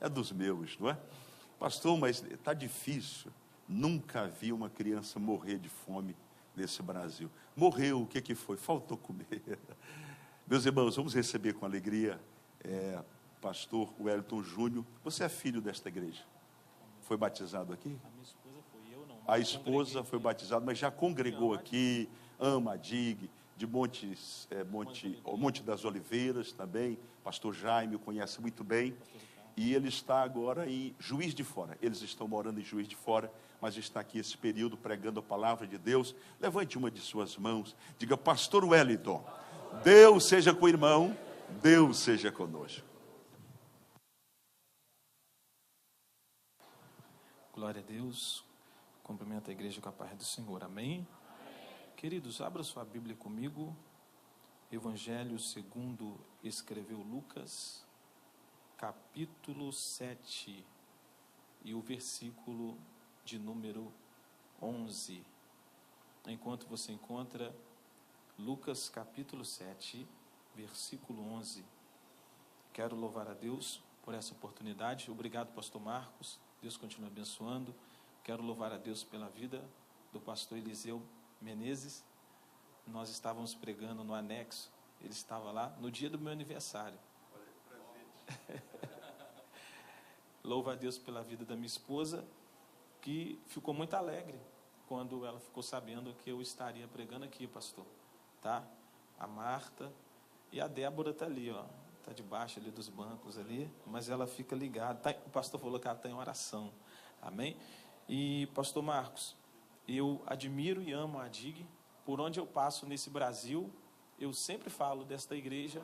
é dos meus, não é? Pastor, mas está difícil. Nunca vi uma criança morrer de fome nesse Brasil. Morreu, o que foi? Faltou comer. Meus irmãos, vamos receber com alegria pastor Wellington Júnior. Você é filho desta igreja? Foi batizado aqui? A minha esposa foi, eu não. A esposa foi batizada, mas já congregou aqui, ama a DIG, de Monte das Oliveiras também. Pastor Jaime o conhece muito bem. E ele está agora em Juiz de Fora. Eles estão morando em Juiz de Fora, mas está aqui esse período pregando a palavra de Deus. Levante uma de suas mãos, diga: Pastor Wellington, Deus seja com o irmão, Deus seja conosco. Glória a Deus. Cumprimento a igreja com a paz do Senhor. Amém? Queridos, abra sua Bíblia comigo. Evangelho segundo escreveu Lucas, capítulo 7, e o versículo de número 11. Enquanto você encontra Lucas, capítulo 7, versículo 11. Quero louvar a Deus por essa oportunidade. Obrigado, pastor Marcos. Deus continue abençoando. Quero louvar a Deus pela vida do pastor Eliseu Menezes. Nós estávamos pregando no anexo. Ele estava lá no dia do meu aniversário. Louvo a Deus pela vida da minha esposa, que ficou muito alegre quando ela ficou sabendo que eu estaria pregando aqui, pastor. Tá? A Marta e a Débora está ali, ó. Está debaixo ali dos bancos ali, mas ela fica ligada. O pastor falou que ela está em oração. Amém? E, pastor Marcos, eu admiro e amo a DIG. Por onde eu passo nesse Brasil, eu sempre falo desta igreja,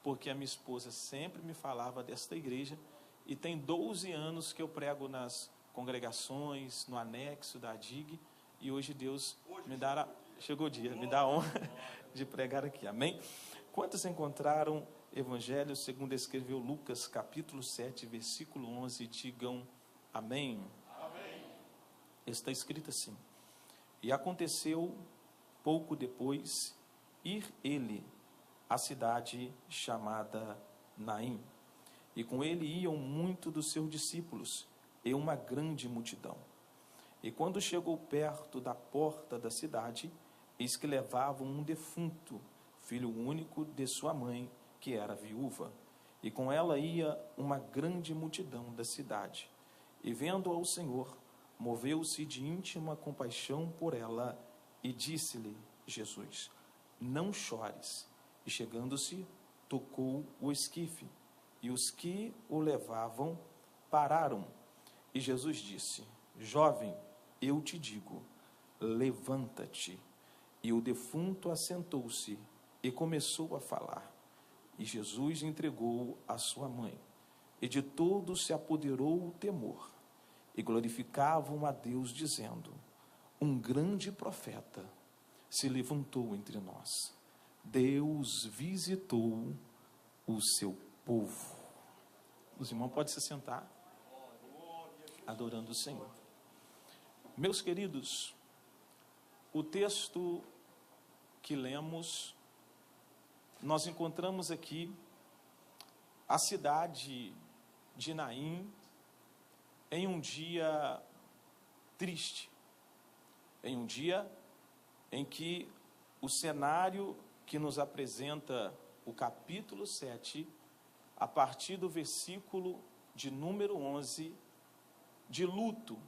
porque a minha esposa sempre me falava desta igreja, e tem 12 anos que eu prego nas congregações, no anexo da DIG, e hoje Deus me dará, chegou o dia, me dá a honra de pregar aqui, amém? Quantos encontraram Evangelho segundo escreveu Lucas, capítulo 7, versículo 11, digam amém? Amém. Está escrito assim: e aconteceu pouco depois ir ele à cidade chamada Naim, e com ele iam muitos dos seus discípulos e uma grande multidão. E quando chegou perto da porta da cidade, eis que levavam um defunto, filho único de sua mãe, que era viúva, e com ela ia uma grande multidão da cidade. E vendo ao Senhor, moveu-se de íntima compaixão por ela, e disse-lhe Jesus: não chores. E chegando-se, tocou o esquife, e os que o levavam pararam. E Jesus disse: jovem, eu te digo, levanta-te. E o defunto assentou-se e começou a falar. E Jesus entregou a sua mãe. E de todos se apoderou o temor. E glorificavam a Deus, dizendo: um grande profeta se levantou entre nós. Deus visitou o seu povo. Os irmãos podem se sentar, adorando o Senhor. Meus queridos, o texto que lemos, nós encontramos aqui a cidade de Naim em um dia triste, em um dia em que o cenário que nos apresenta o capítulo 7, a partir do versículo de número 11, de luto,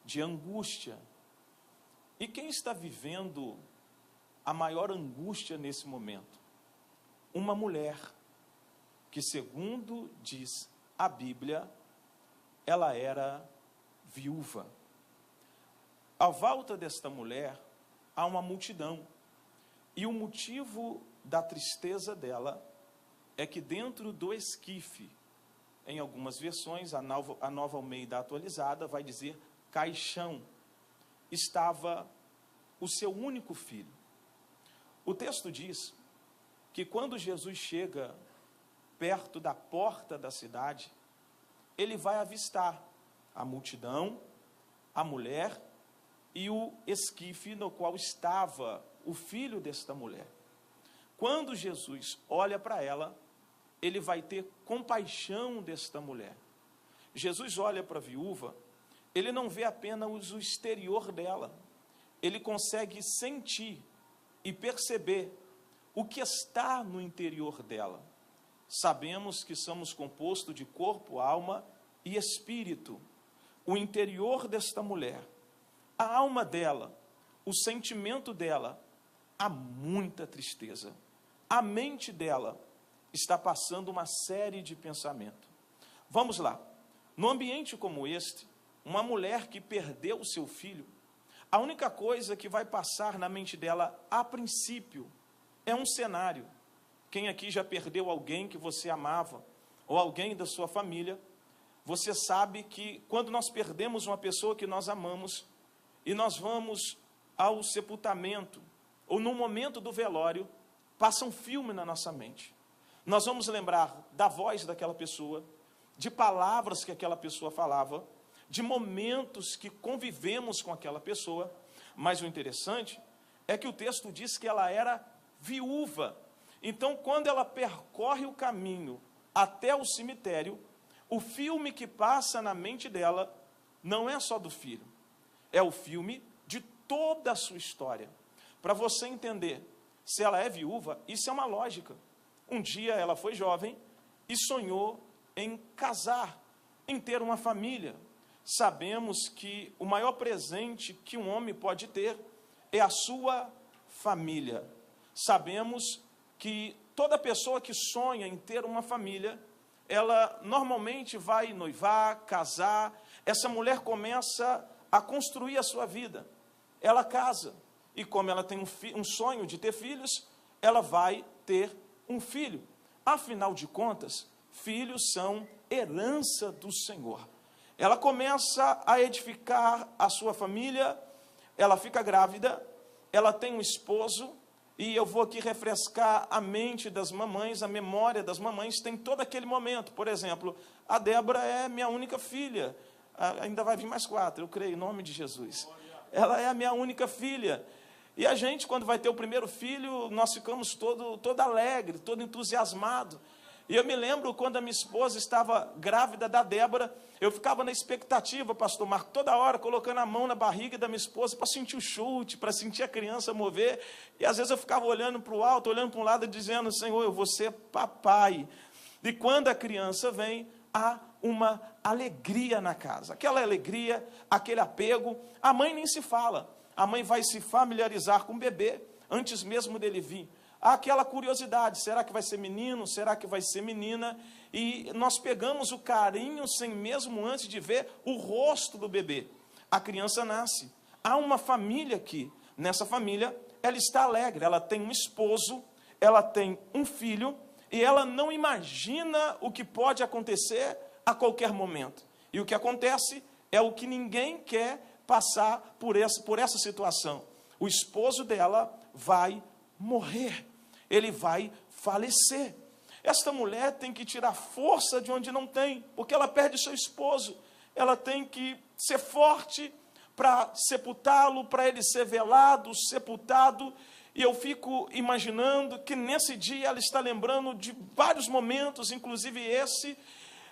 de angústia. E quem está vivendo a maior angústia nesse momento? Uma mulher que, segundo diz a Bíblia, ela era viúva. À volta desta mulher há uma multidão, e o motivo da tristeza dela é que dentro do esquife, em algumas versões, a Nova Almeida atualizada vai dizer caixão, estava o seu único filho. O texto diz que quando Jesus chega perto da porta da cidade, ele vai avistar a multidão, a mulher e o esquife no qual estava o filho desta mulher. Quando Jesus olha para ela, ele vai ter compaixão desta mulher. Jesus olha para a viúva, ele não vê apenas o exterior dela, ele consegue sentir e perceber o que está no interior dela. Sabemos que somos compostos de corpo, alma e espírito. O interior desta mulher, a alma dela, o sentimento dela, há muita tristeza. A mente dela está passando uma série de pensamentos. Vamos lá. No ambiente como este, uma mulher que perdeu o seu filho, a única coisa que vai passar na mente dela, a princípio, é um cenário. Quem aqui já perdeu alguém que você amava, ou alguém da sua família, você sabe que quando nós perdemos uma pessoa que nós amamos, e nós vamos ao sepultamento, ou no momento do velório, passa um filme na nossa mente. Nós vamos lembrar da voz daquela pessoa, de palavras que aquela pessoa falava, de momentos que convivemos com aquela pessoa, mas o interessante é que o texto diz que ela era viúva. Então, quando ela percorre o caminho até o cemitério, o filme que passa na mente dela não é só do filho, é o filme de toda a sua história. Para você entender, se ela é viúva, isso é uma lógica. Um dia ela foi jovem e sonhou em casar, em ter uma família. Sabemos que o maior presente que um homem pode ter é a sua família. Sabemos que toda pessoa que sonha em ter uma família, ela normalmente vai noivar, casar. Essa mulher começa a construir a sua vida. Ela casa. E como ela tem um sonho de ter filhos, ela vai ter um filho. Afinal de contas, filhos são herança do Senhor. Ela começa a edificar a sua família, ela fica grávida, ela tem um esposo, e eu vou aqui refrescar a mente das mamães, a memória das mamães, tem todo aquele momento. Por exemplo, a Débora é minha única filha, ainda vai vir mais 4, eu creio, em nome de Jesus. Ela é a minha única filha. E a gente, quando vai ter o primeiro filho, nós ficamos todo alegre, todo entusiasmado. E eu me lembro quando a minha esposa estava grávida da Débora, eu ficava na expectativa, pastor Marco, toda hora colocando a mão na barriga da minha esposa para sentir o chute, para sentir a criança mover. E às vezes eu ficava olhando para o alto, olhando para um lado e dizendo, Senhor, eu vou ser papai. E quando a criança vem, há uma alegria na casa. Aquela alegria, aquele apego, a mãe nem se fala. A mãe vai se familiarizar com o bebê antes mesmo dele vir. Há aquela curiosidade, será que vai ser menino, será que vai ser menina? E nós pegamos o carinho sem mesmo antes de ver o rosto do bebê. A criança nasce. Há uma família aqui. Nessa família, ela está alegre. Ela tem um esposo, ela tem um filho, e ela não imagina o que pode acontecer a qualquer momento. E o que acontece é o que ninguém quer passar por essa situação. O esposo dela vai morrer. Ele vai falecer. Esta mulher tem que tirar força de onde não tem, porque ela perde seu esposo. Ela tem que ser forte para sepultá-lo, para ele ser velado, sepultado. E eu fico imaginando que nesse dia ela está lembrando de vários momentos, inclusive esse,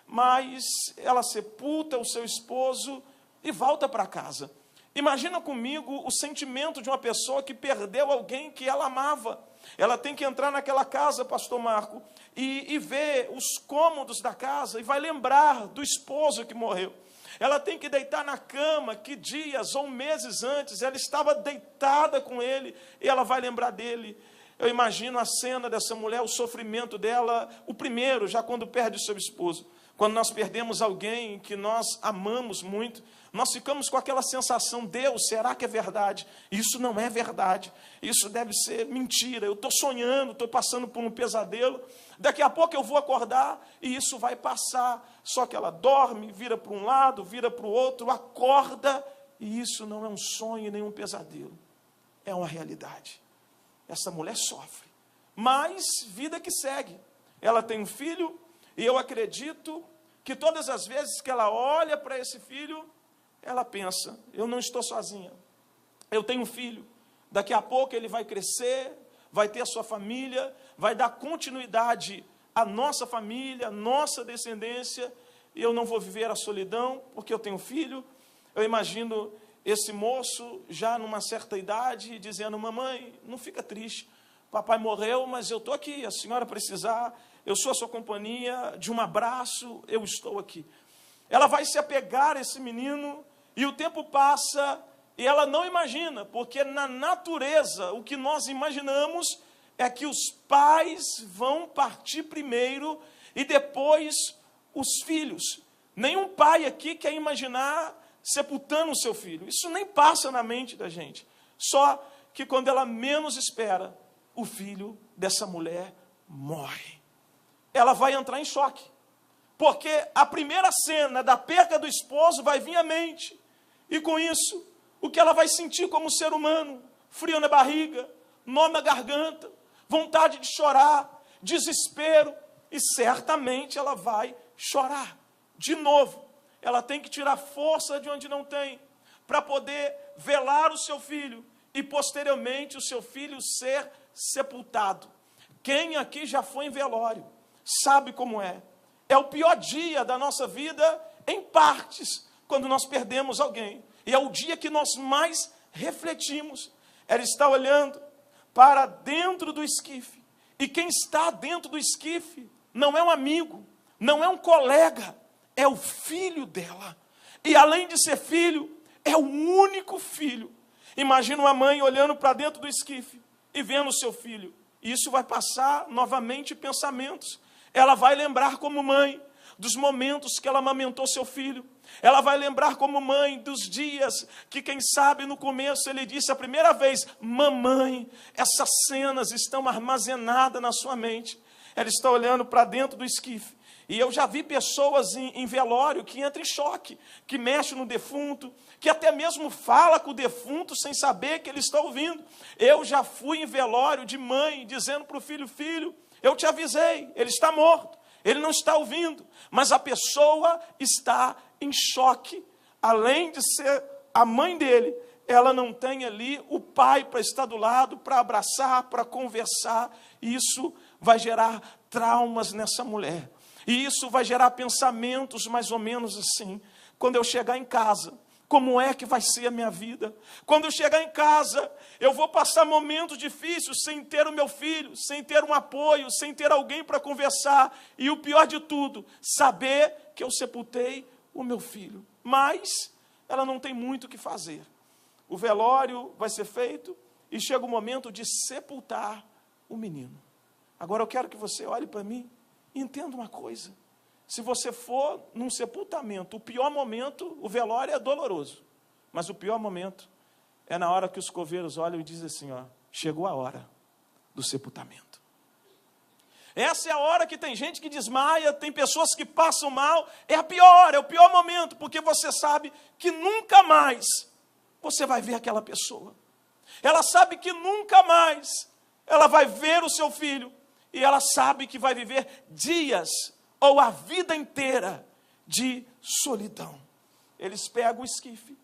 mas ela sepulta o seu esposo e volta para casa. Imagina comigo o sentimento de uma pessoa que perdeu alguém que ela amava. Ela tem que entrar naquela casa, pastor Marco, e ver os cômodos da casa, e vai lembrar do esposo que morreu. Ela tem que deitar na cama, que dias ou meses antes ela estava deitada com ele, e ela vai lembrar dele. Eu imagino a cena dessa mulher, o sofrimento dela, o primeiro, já quando perde o seu esposo. Quando nós perdemos alguém que nós amamos muito, nós ficamos com aquela sensação, Deus, será que é verdade? Isso não é verdade, isso deve ser mentira, eu estou sonhando, estou passando por um pesadelo, daqui a pouco eu vou acordar e isso vai passar. Só que ela dorme, vira para um lado, vira para o outro, acorda, e isso não é um sonho nem um pesadelo, é uma realidade. Essa mulher sofre, mas vida que segue. Ela tem um filho, e eu acredito que todas as vezes que ela olha para esse filho, ela pensa, eu não estou sozinha, eu tenho um filho, daqui a pouco ele vai crescer, vai ter a sua família, vai dar continuidade à nossa família, à nossa descendência, e eu não vou viver a solidão, porque eu tenho filho. Eu imagino esse moço, já numa certa idade, dizendo, mamãe, não fica triste, papai morreu, mas eu estou aqui, a senhora precisar, eu sou a sua companhia, de um abraço, eu estou aqui. Ela vai se apegar a esse menino, e o tempo passa, e ela não imagina, porque na natureza, o que nós imaginamos é que os pais vão partir primeiro, e depois os filhos. Nenhum pai aqui quer imaginar sepultando o seu filho. Isso nem passa na mente da gente. Só que quando ela menos espera, o filho dessa mulher morre. Ela vai entrar em choque. Porque a primeira cena da perda do esposo vai vir à mente. E com isso, o que ela vai sentir como ser humano? Frio na barriga, nó na garganta, vontade de chorar, desespero. E certamente ela vai chorar. De novo, ela tem que tirar força de onde não tem, para poder velar o seu filho e posteriormente o seu filho ser sepultado. Quem aqui já foi em velório sabe como é. É o pior dia da nossa vida, em partes, quando nós perdemos alguém. E é o dia que nós mais refletimos. Ela está olhando para dentro do esquife. E quem está dentro do esquife não é um amigo, não é um colega, é o filho dela. E além de ser filho, é o único filho. Imagina uma mãe olhando para dentro do esquife e vendo o seu filho. Isso vai passar novamente pensamentos. Ela vai lembrar como mãe dos momentos que ela amamentou seu filho. Ela vai lembrar como mãe dos dias que, quem sabe, no começo ele disse a primeira vez, mamãe. Essas cenas estão armazenadas na sua mente. Ela está olhando para dentro do esquife. E eu já vi pessoas em velório que entram em choque, que mexem no defunto, que até mesmo fala com o defunto sem saber que ele está ouvindo. Eu já fui em velório de mãe, dizendo para o filho, filho, eu te avisei, ele está morto, ele não está ouvindo. Mas a pessoa está em choque. Além de ser a mãe dele, ela não tem ali o pai para estar do lado, para abraçar, para conversar. Isso vai gerar traumas nessa mulher. E isso vai gerar pensamentos mais ou menos assim. Quando eu chegar em casa, como é que vai ser a minha vida? Quando eu chegar em casa, eu vou passar momentos difíceis sem ter o meu filho, sem ter um apoio, sem ter alguém para conversar. E o pior de tudo, saber que eu sepultei o meu filho. Mas ela não tem muito o que fazer. O velório vai ser feito e chega o momento de sepultar o menino. Agora eu quero que você olhe para mim. Entenda uma coisa, se você for num sepultamento, o pior momento, o velório é doloroso, mas o pior momento é na hora que os coveiros olham e dizem assim, ó, chegou a hora do sepultamento. Essa é a hora que tem gente que desmaia, tem pessoas que passam mal, é o pior momento, porque você sabe que nunca mais você vai ver aquela pessoa. Ela sabe que nunca mais ela vai ver o seu filho, e ela sabe que vai viver dias ou a vida inteira de solidão. Eles pegam o esquife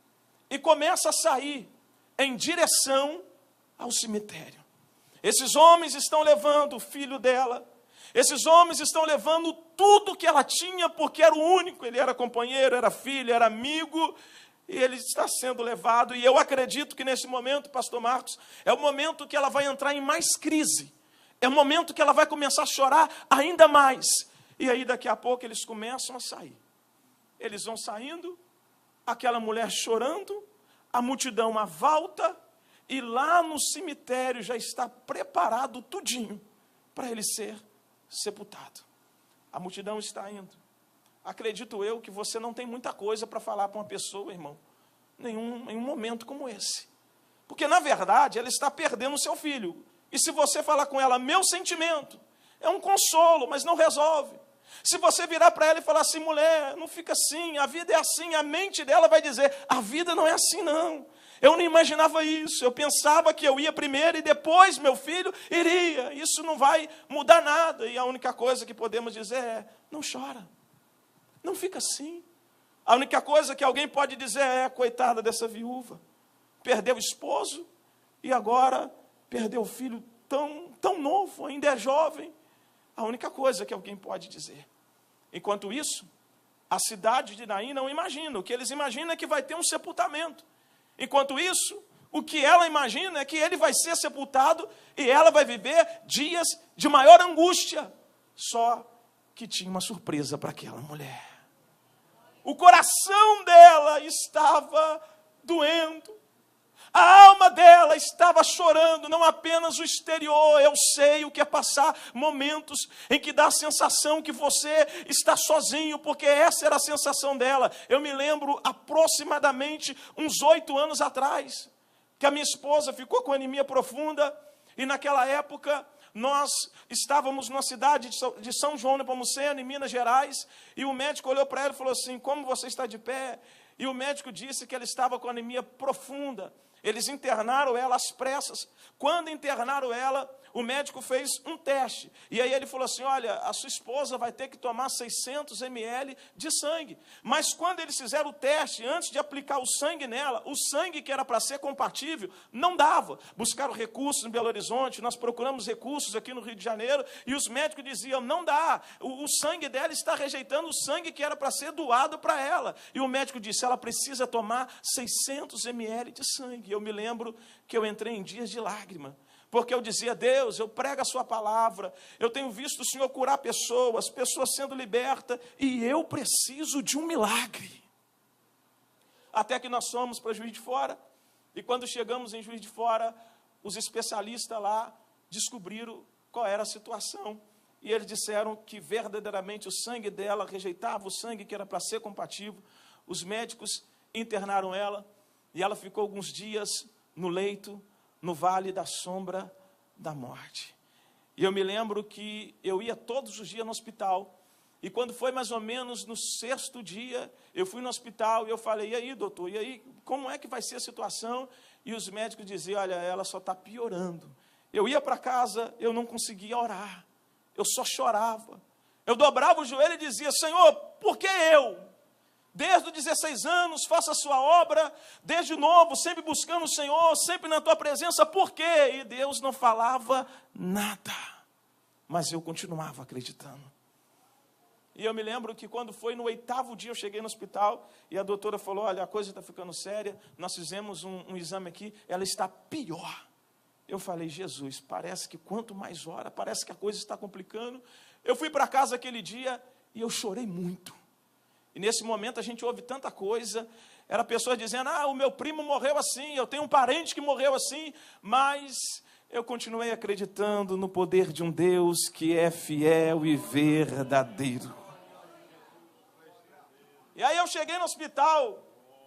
e começam a sair em direção ao cemitério. Esses homens estão levando o filho dela. Esses homens estão levando tudo que ela tinha, porque era o único. Ele era companheiro, era filho, era amigo. E ele está sendo levado. E eu acredito que nesse momento, pastor Marcos, é o momento que ela vai entrar em mais crise. É o momento que ela vai começar a chorar ainda mais. E aí daqui a pouco eles começam a sair. Eles vão saindo, aquela mulher chorando, a multidão à volta, e lá no cemitério já está preparado tudinho para ele ser sepultado. A multidão está indo. Acredito eu que você não tem muita coisa para falar para uma pessoa, irmão, em um momento como esse. Porque, na verdade, ela está perdendo o seu filho. E se você falar com ela, meu sentimento, é um consolo, mas não resolve. Se você virar para ela e falar assim, mulher, não fica assim, a vida é assim, a mente dela vai dizer, a vida não é assim não. Eu não imaginava isso, eu pensava que eu ia primeiro e depois meu filho iria. Isso não vai mudar nada. E a única coisa que podemos dizer é, não chora, não fica assim. A única coisa que alguém pode dizer é, coitada dessa viúva, perdeu o esposo e agora perdeu o filho tão novo, ainda é jovem. A única coisa que alguém pode dizer. Enquanto isso, a cidade de Naim não imagina. O que eles imaginam é que vai ter um sepultamento. Enquanto isso, o que ela imagina é que ele vai ser sepultado e ela vai viver dias de maior angústia. Só que tinha uma surpresa para aquela mulher. O coração dela estava doendo. A alma dela estava chorando, não apenas o exterior. Eu sei o que é passar momentos em que dá a sensação que você está sozinho, porque essa era a sensação dela. Eu me lembro aproximadamente uns 8 anos atrás, que a minha esposa ficou com anemia profunda, e naquela época nós estávamos na cidade de São João Nepomuceno, em Minas Gerais, e o médico olhou para ela e falou assim: como você está de pé? E o médico disse que ela estava com anemia profunda. Eles internaram ela às pressas. Quando internaram ela, o médico fez um teste. E aí ele falou assim: olha, a sua esposa vai ter que tomar 600 ml de sangue. Mas quando eles fizeram o teste, antes de aplicar o sangue nela, o sangue que era para ser compatível, não dava. Buscaram recursos em Belo Horizonte, nós procuramos recursos aqui no Rio de Janeiro, e os médicos diziam: não dá, o sangue dela está rejeitando o sangue que era para ser doado para ela. E o médico disse: ela precisa tomar 600 ml de sangue. Eu me lembro que eu entrei em dias de lágrima, porque eu dizia: Deus, eu prego a sua palavra, eu tenho visto o Senhor curar pessoas sendo libertas, e eu preciso de um milagre. Até que nós fomos para Juiz de Fora, e quando chegamos em Juiz de Fora, os especialistas lá descobriram qual era a situação, e eles disseram que verdadeiramente o sangue dela rejeitava o sangue que era para ser compatível. Os médicos internaram ela, e ela ficou alguns dias no leito, no vale da sombra da morte. E eu me lembro que eu ia todos os dias no hospital, e quando foi mais ou menos no 6º dia, eu fui no hospital e eu falei: e aí, doutor, e aí, como é que vai ser a situação? E os médicos diziam: olha, ela só está piorando. Eu ia para casa, eu não conseguia orar, eu só chorava. Eu dobrava o joelho e dizia: Senhor, por que eu? Desde os 16 anos, faço a sua obra, desde novo, sempre buscando o Senhor, sempre na tua presença, por quê? E Deus não falava nada, mas eu continuava acreditando. E eu me lembro que quando foi no 8º dia, eu cheguei no hospital, e a doutora falou: olha, a coisa está ficando séria, nós fizemos um exame aqui, ela está pior. Eu falei: Jesus, parece que quanto mais hora, parece que a coisa está complicando. Eu fui para casa aquele dia, e eu chorei muito. E nesse momento a gente ouve tanta coisa, era pessoas dizendo: o meu primo morreu assim, eu tenho um parente que morreu assim, mas eu continuei acreditando no poder de um Deus que é fiel e verdadeiro. E aí eu cheguei no hospital,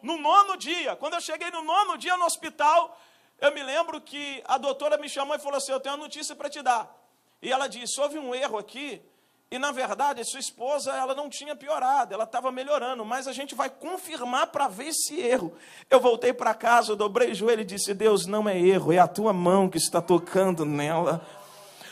no 9º dia, quando eu cheguei no 9º dia no hospital, eu me lembro que a doutora me chamou e falou assim: eu tenho uma notícia para te dar. E ela disse: houve um erro aqui, e, na verdade, sua esposa, ela não tinha piorado, ela estava melhorando, mas a gente vai confirmar para ver esse erro. Eu voltei para casa, eu dobrei o joelho e disse: Deus, não é erro, é a tua mão que está tocando nela.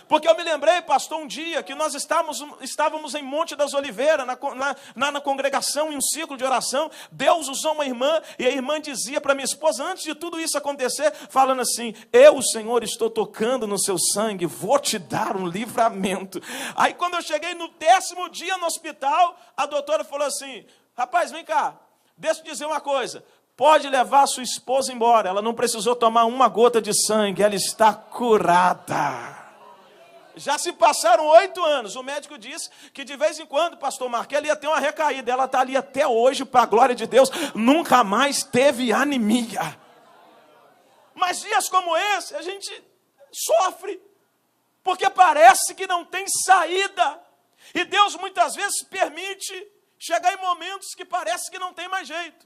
Porque eu me lembrei, pastor, um dia que nós estávamos em Monte das Oliveiras, na congregação, em um ciclo de oração. Deus usou uma irmã, e a irmã dizia para minha esposa, antes de tudo isso acontecer, falando assim: eu, Senhor, estou tocando no seu sangue, vou te dar um livramento. Aí quando eu cheguei no 10º dia no hospital, a doutora falou assim: rapaz, vem cá, deixa eu dizer uma coisa, pode levar a sua esposa embora, ela não precisou tomar uma gota de sangue, ela está curada. Já se passaram 8 anos, o médico disse que de vez em quando, pastor Marco, ela ia ter uma recaída, ela está ali até hoje, para a glória de Deus, nunca mais teve anemia. Mas dias como esse, a gente sofre, porque parece que não tem saída, e Deus muitas vezes permite chegar em momentos que parece que não tem mais jeito.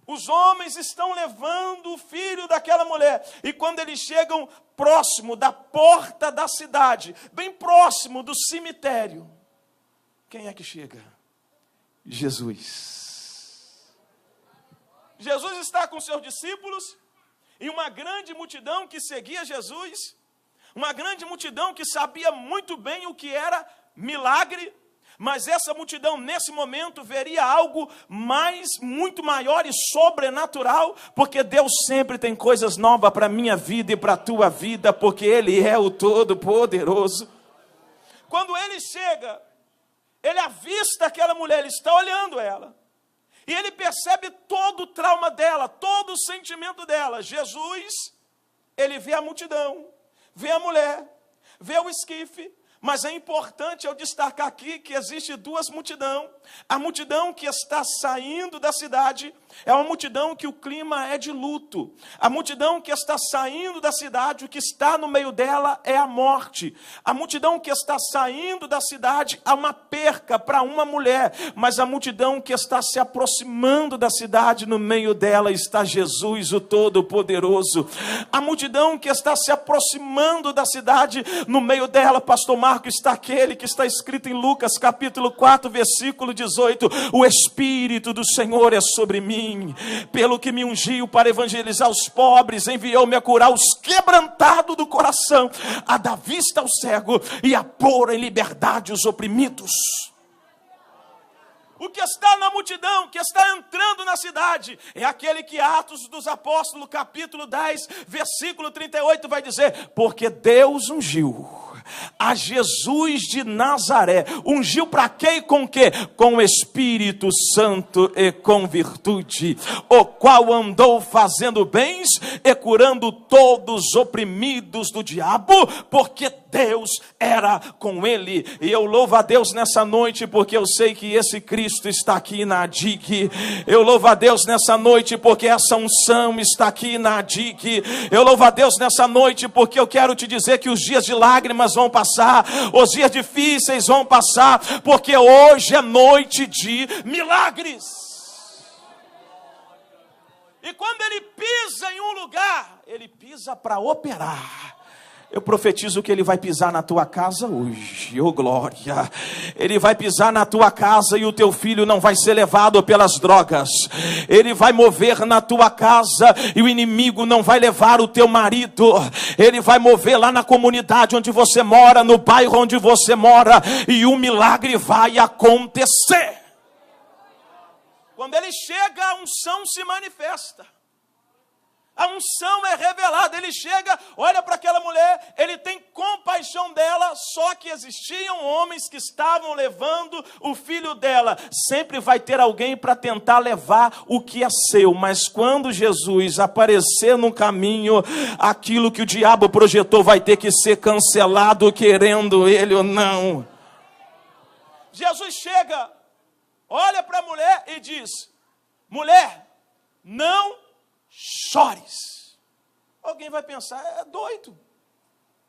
Os homens estão levando o filho daquela mulher, e quando eles chegam próximo da porta da cidade, bem próximo do cemitério, quem é que chega? Jesus. Jesus está com seus discípulos, e uma grande multidão que seguia Jesus, uma grande multidão que sabia muito bem o que era milagre, mas essa multidão, nesse momento, veria algo muito maior e sobrenatural, porque Deus sempre tem coisas novas para a minha vida e para a tua vida, porque Ele é o Todo-Poderoso. Quando Ele chega, Ele avista aquela mulher, Ele está olhando ela. E ele percebe todo o trauma dela, todo o sentimento dela. Jesus, ele vê a multidão, vê a mulher, vê o esquife. Mas é importante eu destacar aqui que existe duas multidões. A multidão que está saindo da cidade é uma multidão que o clima é de luto. A multidão que está saindo da cidade, o que está no meio dela é a morte. A multidão que está saindo da cidade há uma perca para uma mulher. Mas a multidão que está se aproximando da cidade, no meio dela está Jesus, o Todo-Poderoso. A multidão que está se aproximando da cidade, no meio dela, pastor Marco, está aquele que está escrito em Lucas capítulo 4, versículo 18. O Espírito do Senhor é sobre mim, pelo que me ungiu para evangelizar os pobres, enviou-me a curar os quebrantados do coração, a dar vista ao cego e a pôr em liberdade os oprimidos. O que está na multidão, que está entrando na cidade, é aquele que Atos dos Apóstolos, capítulo 10, versículo 38, vai dizer: porque Deus ungiu a Jesus de Nazaré. Ungiu para quê e com quê? Com o Espírito Santo e com virtude, o qual andou fazendo bens e curando todos os oprimidos do diabo, porque Deus era com ele. E eu louvo a Deus nessa noite, porque eu sei que esse Cristo está aqui na ADIC. Eu louvo a Deus nessa noite, porque essa unção está aqui na ADIC. Eu louvo a Deus nessa noite, porque eu quero te dizer que os dias de lágrimas vão passar, os dias difíceis vão passar, porque hoje é noite de milagres. E quando ele pisa em um lugar, ele pisa para operar. Eu profetizo que ele vai pisar na tua casa hoje, oh glória. Ele vai pisar na tua casa e o teu filho não vai ser levado pelas drogas. Ele vai mover na tua casa e o inimigo não vai levar o teu marido. Ele vai mover lá na comunidade onde você mora, no bairro onde você mora, e o milagre vai acontecer. Quando ele chega, a unção se manifesta. A unção é revelada. Ele chega, olha para aquela mulher, ele tem compaixão dela, só que existiam homens que estavam levando o filho dela. Sempre vai ter alguém para tentar levar o que é seu, mas quando Jesus aparecer no caminho, aquilo que o diabo projetou vai ter que ser cancelado, querendo ele ou não. Jesus chega, olha para a mulher e diz: mulher, não chores. Alguém vai pensar, é doido.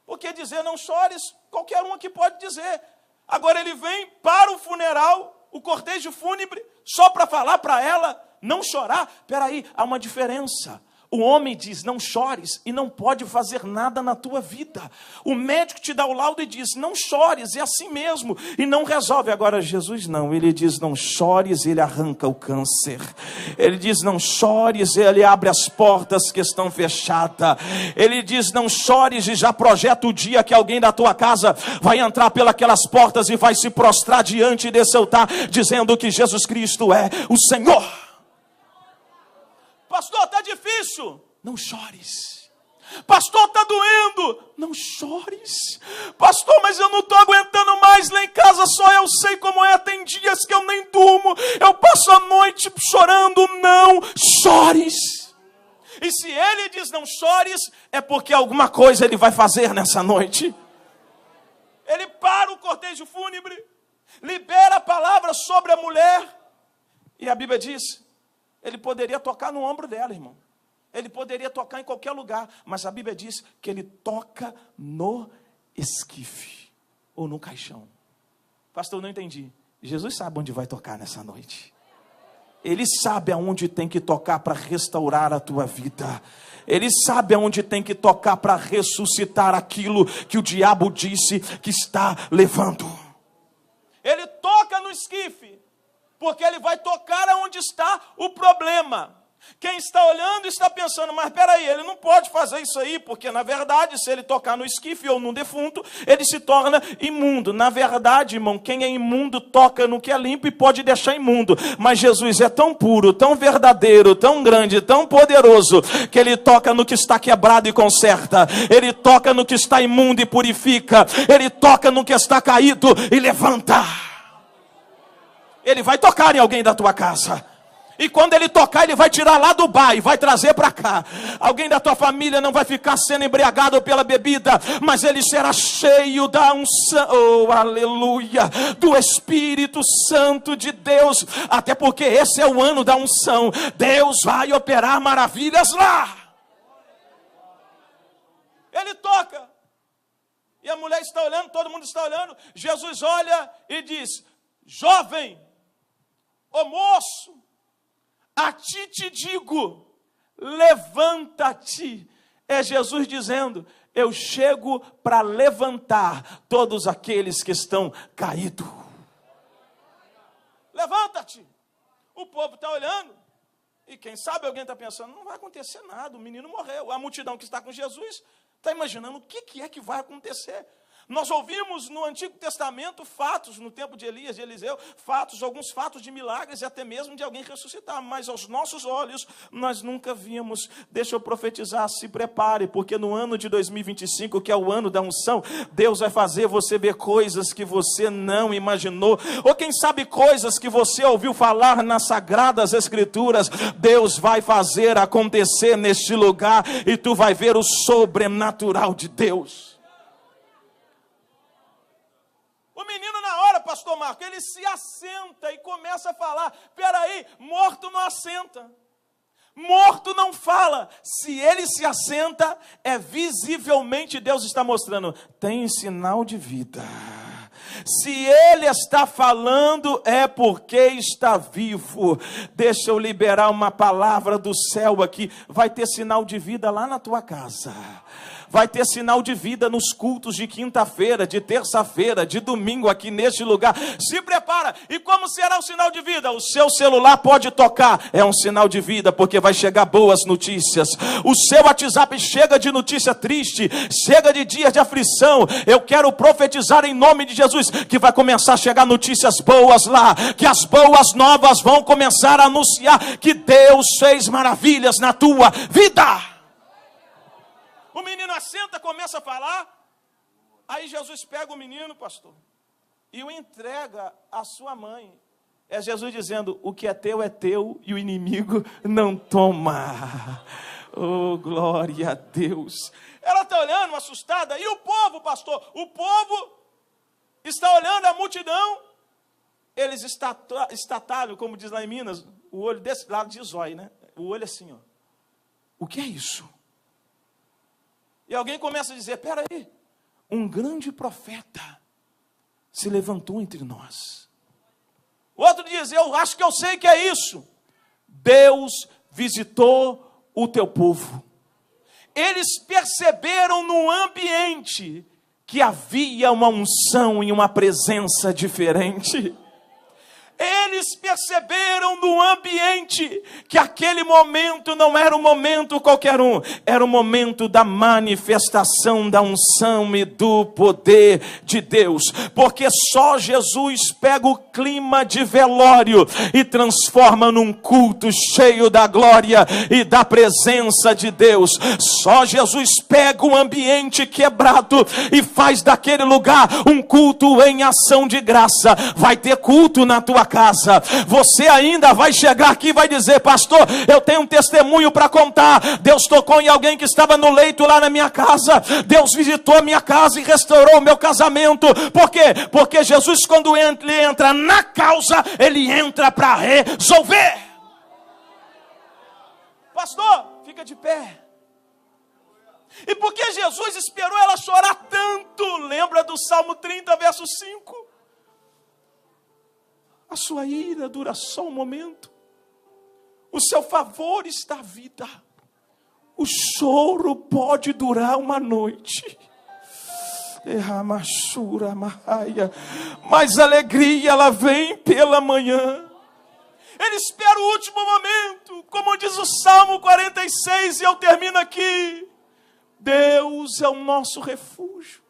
Porque dizer não chores, qualquer um aqui pode dizer. Agora ele vem para o funeral, o cortejo fúnebre, só para falar para ela não chorar. Peraí, há uma diferença. O homem diz não chores e não pode fazer nada na tua vida. O médico te dá o laudo e diz não chores, é assim mesmo, e não resolve. Agora Jesus não, ele diz não chores, ele arranca o câncer. Ele diz não chores, ele abre as portas que estão fechadas. Ele diz não chores e já projeta o dia que alguém da tua casa vai entrar pelas portas e vai se prostrar diante desse altar, dizendo que Jesus Cristo é o Senhor. Pastor, está difícil. Não chores. Pastor, está doendo. Não chores. Pastor, mas eu não estou aguentando mais. Lá em casa só eu sei como é. Tem dias que eu nem durmo. Eu passo a noite chorando. Não chores. E se ele diz não chores, é porque alguma coisa ele vai fazer nessa noite. Ele para o cortejo fúnebre, libera a palavra sobre a mulher. E a Bíblia diz... ele poderia tocar no ombro dela, irmão. Ele poderia tocar em qualquer lugar. Mas a Bíblia diz que ele toca no esquife. Ou no caixão. Pastor, eu não entendi. Jesus sabe onde vai tocar nessa noite. Ele sabe aonde tem que tocar para restaurar a tua vida. Ele sabe aonde tem que tocar para ressuscitar aquilo que o diabo disse que está levando. Ele toca no esquife. Porque ele vai tocar aonde está o problema. Quem está olhando está pensando, mas peraí, ele não pode fazer isso aí, porque na verdade, se ele tocar no esquife ou no defunto, ele se torna imundo. Na verdade, irmão, quem é imundo toca no que é limpo e pode deixar imundo. Mas Jesus é tão puro, tão verdadeiro, tão grande, tão poderoso, que ele toca no que está quebrado e conserta. Ele toca no que está imundo e purifica. Ele toca no que está caído e levanta. Ele vai tocar em alguém da tua casa. E quando ele tocar, ele vai tirar lá do bar e vai trazer para cá. Alguém da tua família não vai ficar sendo embriagado pela bebida, mas ele será cheio da unção, oh, aleluia, do Espírito Santo de Deus. Até porque esse é o ano da unção. Deus vai operar maravilhas lá. Ele toca. E a mulher está olhando, todo mundo está olhando. Jesus olha e diz: jovem, ô moço, a ti te digo, levanta-te. É Jesus dizendo: eu chego para levantar todos aqueles que estão caídos. Levanta-te. O povo está olhando. E quem sabe alguém está pensando: não vai acontecer nada, o menino morreu. A multidão que está com Jesus está imaginando o que é que vai acontecer. Nós ouvimos no Antigo Testamento fatos, no tempo de Elias, de Eliseu, alguns fatos de milagres e até mesmo de alguém ressuscitar, mas aos nossos olhos nós nunca vimos. Deixa eu profetizar, se prepare, porque no ano de 2025, que é o ano da unção, Deus vai fazer você ver coisas que você não imaginou, ou quem sabe coisas que você ouviu falar nas Sagradas Escrituras. Deus vai fazer acontecer neste lugar e tu vai ver o sobrenatural de Deus. O menino, na hora, pastor Marco, ele se assenta e começa a falar. Peraí, morto não assenta, morto não fala. Se ele se assenta, é visivelmente Deus está mostrando: tem sinal de vida. Se ele está falando, é porque está vivo. Deixa eu liberar uma palavra do céu aqui. Vai ter sinal de vida lá na tua casa. Vai ter sinal de vida nos cultos de quinta-feira, de terça-feira, de domingo aqui neste lugar. Se prepara. E como será o sinal de vida? O seu celular pode tocar. É um sinal de vida, porque vai chegar boas notícias. O seu WhatsApp chega de notícia triste, chega de dias de aflição. Eu quero profetizar em nome de Jesus que vai começar a chegar notícias boas lá, que as boas novas vão começar a anunciar que Deus fez maravilhas na tua vida. O menino assenta, começa a falar. Aí Jesus pega o menino, pastor, e o entrega à sua mãe. É Jesus dizendo: o que é teu e o inimigo não toma. Oh, glória a Deus. Ela está olhando assustada. E o povo, pastor? O povo está olhando a multidão. Eles estataram, como diz lá em Minas, o olho desse lado de zóio, né? O olho assim, ó. O que é isso? E alguém começa a dizer: peraí, um grande profeta se levantou entre nós. O outro diz: eu acho que eu sei que é isso. Deus visitou o teu povo. Eles perceberam no ambiente que havia uma unção e uma presença diferente. Eles perceberam no ambiente que aquele momento não era um momento qualquer um, era o momento da manifestação da unção e do poder de Deus, porque só Jesus pega o clima de velório e transforma num culto cheio da glória e da presença de Deus. Só Jesus pega o ambiente quebrado e faz daquele lugar um culto em ação de graça. Vai ter culto na tua casa. Você ainda vai chegar aqui e vai dizer: pastor, eu tenho um testemunho para contar. Deus tocou em alguém que estava no leito lá na minha casa. Deus visitou a minha casa e restaurou o meu casamento. Por quê? Porque Jesus, quando ele entra na causa, ele entra para resolver. Pastor, fica de pé. E por que Jesus esperou ela chorar tanto? Lembra do Salmo 30, verso 5? A sua ira dura só um momento. O seu favor está à vida. O choro pode durar uma noite. Mas a alegria, ela vem pela manhã. Ele espera o último momento. Como diz o Salmo 46, e eu termino aqui: Deus é o nosso refúgio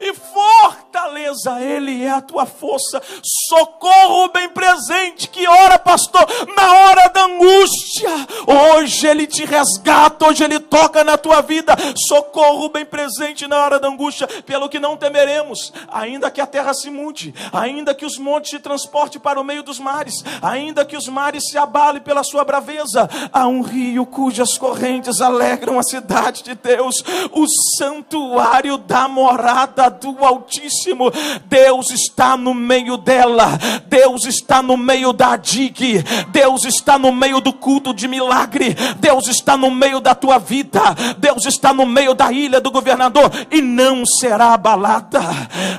e fortaleza, Ele é a tua força, socorro bem presente. Que hora, pastor? Na hora da angústia. Hoje Ele te resgata, hoje Ele toca na tua vida. Socorro bem presente na hora da angústia. Pelo que não temeremos, ainda que a terra se mude, ainda que os montes se transportem para o meio dos mares, ainda que os mares se abalem pela sua braveza, há um rio cujas correntes alegram a cidade de Deus, o santuário da morada do Altíssimo. Deus está no meio dela, Deus está no meio da DIG, Deus está no meio do culto de milagre, Deus está no meio da tua vida, Deus está no meio da ilha do governador, e não será abalada.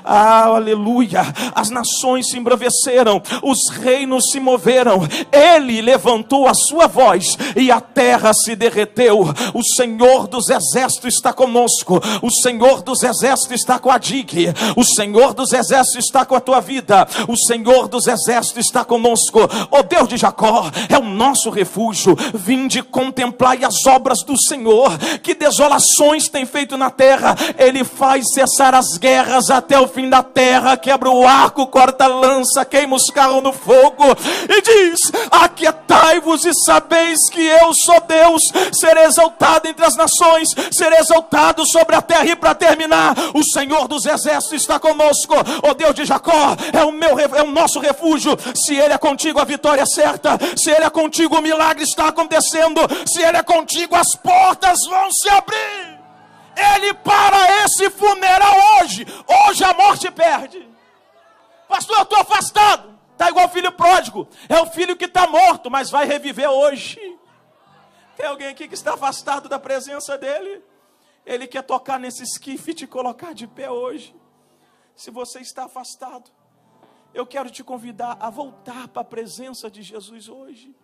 Aleluia. As nações se embraveceram, os reinos se moveram, Ele levantou a sua voz e a terra se derreteu. O Senhor dos exércitos está conosco, o Senhor dos exércitos está com a DIG, o Senhor dos exércitos está com a tua vida, o Senhor dos exércitos está conosco. O Deus de Jacó é o nosso refúgio. Vinde contemplai as obras do Senhor, que desolações tem feito na terra. Ele faz cessar as guerras até o fim da terra, quebra o arco, corta a lança, queima os carros no fogo, e diz: aquietai-vos e sabeis que eu sou Deus. Serei exaltado entre as nações, serei exaltado sobre a terra. E para terminar, o Senhor dos exércitos está conosco. O Deus de Jacó é o nosso refúgio. Se Ele é contigo, a vitória é certa. Se Ele é contigo, o milagre está acontecendo. Se Ele é contigo, as portas vão se abrir. Ele para esse funeral hoje. Hoje a morte perde. Pastor, eu estou afastado. Está igual o filho pródigo. É o filho que está morto, mas vai reviver hoje. Tem alguém aqui que está afastado da presença dele? Ele quer tocar nesse esquife e te colocar de pé hoje. Se você está afastado, eu quero te convidar a voltar para a presença de Jesus hoje.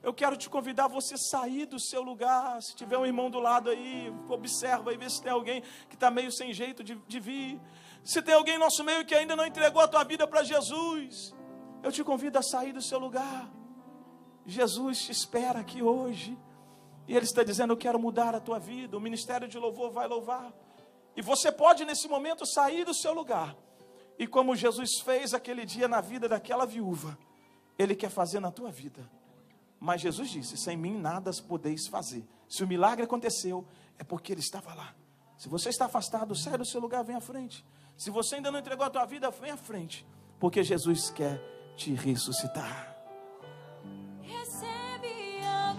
Eu quero te convidar a você sair do seu lugar. Se tiver um irmão do lado aí, observa e vê se tem alguém que está meio sem jeito de vir. Se tem alguém no nosso meio que ainda não entregou a tua vida para Jesus, eu te convido a sair do seu lugar. Jesus te espera aqui hoje. E Ele está dizendo: eu quero mudar a tua vida. O ministério de louvor vai louvar. E você pode nesse momento sair do seu lugar. E como Jesus fez aquele dia na vida daquela viúva, Ele quer fazer na tua vida. Mas Jesus disse: sem mim nada podeis fazer. Se o milagre aconteceu, é porque Ele estava lá. Se você está afastado, sai do seu lugar, vem à frente. Se você ainda não entregou a tua vida, vem à frente. Porque Jesus quer te ressuscitar. Recebe a